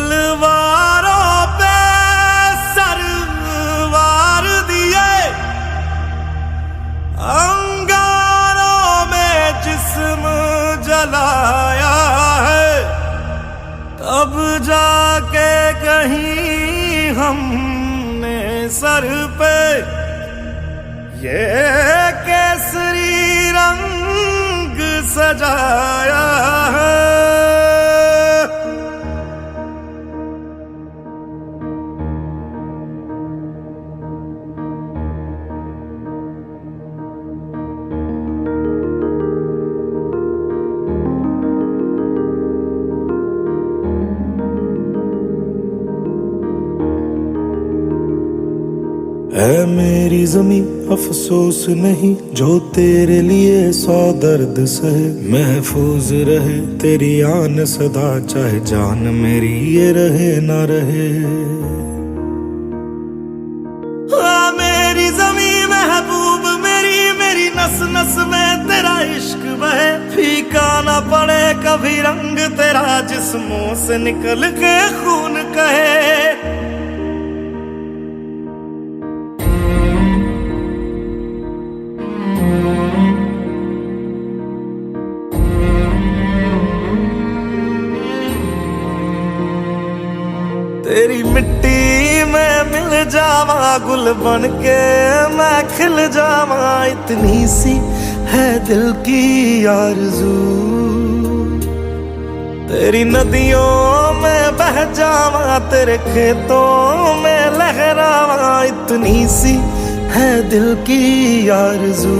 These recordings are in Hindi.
तलवारों पे सरवार दिए, अंगारों में जिस्म जलाया है, तब जाके कहीं हमने सर पे ये केसरी रंग सजाया है। है मेरी ज़मीं अफसोस नहीं, जो तेरे लिए 100 दर्द सहे। महफूज रहे तेरी आन सदा, चाहे जान मेरी ये रहे ना रहे। मेरी ज़मीं महबूब मेरी, मेरी नस नस में तेरा इश्क बहे। फीका ना पड़े कभी रंग तेरा, जिस्मों से निकल के खून कहे। तेरी मिट्टी में मिल जावा, गुल बन के मैं खिल जावा। इतनी सी है दिल की आरज़ू, तेरी नदियों में बह जावा, तेरे खेतों में लहरावा। इतनी सी है दिल की आरज़ू।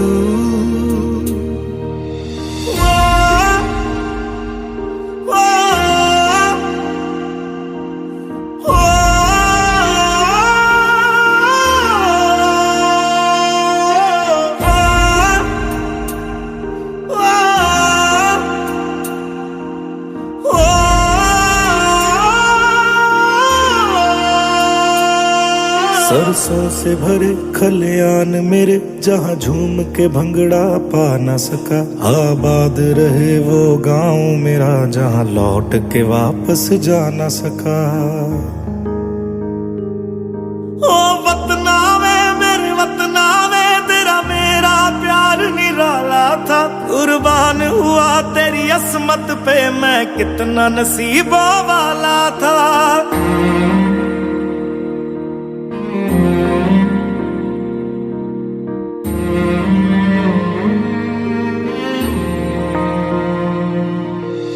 सरसों से भरे खलियान मेरे, जहाँ झूम के भंगड़ा पा न सका। आबाद रहे वो गांव मेरा, जहाँ लौट के वापस जा न सका। ओ वतना में मेरे वतना में, तेरा मेरा प्यार निराला था। कुर्बान हुआ तेरी असमत पे, मैं कितना नसीबों वाला था।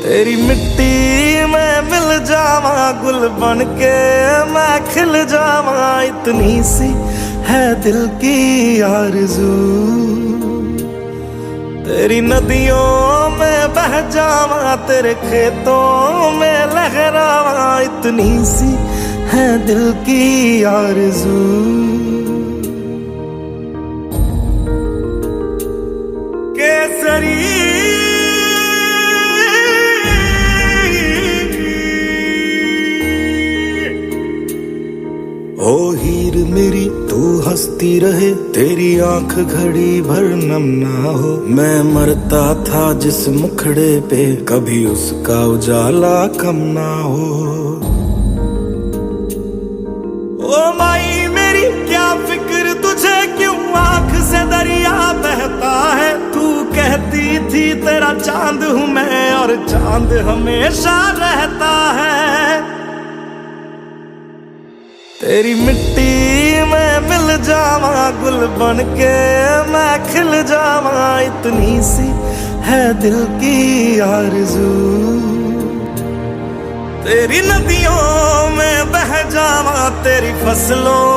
तेरी मिट्टी में मिल जावा, गुल बन के मैं खिल जावा। इतनी सी है दिल की आरज़ू, तेरी नदियों में बह जावा, तेरे खेतों में लहरावा। इतनी सी है दिल की आरज़ू। केसरी ओ हीर मेरी तू हंसती रहे, तेरी आंख घड़ी भर नम ना हो। मैं मरता था जिस मुखड़े पे, कभी उसका उजाला कम ना हो। ओ माई मेरी क्या फिक्र तुझे, क्यों आंख से दरिया बहता है। तू कहती थी तेरा चांद हूँ मैं, और चांद हमेशा रहता है। तेरी मिट्टी में मिल जावा, गुल बन के मैं खिल जावा। इतनी सी है दिल की आरज़ू, तेरी नदियों में बह जावा, तेरी फसलों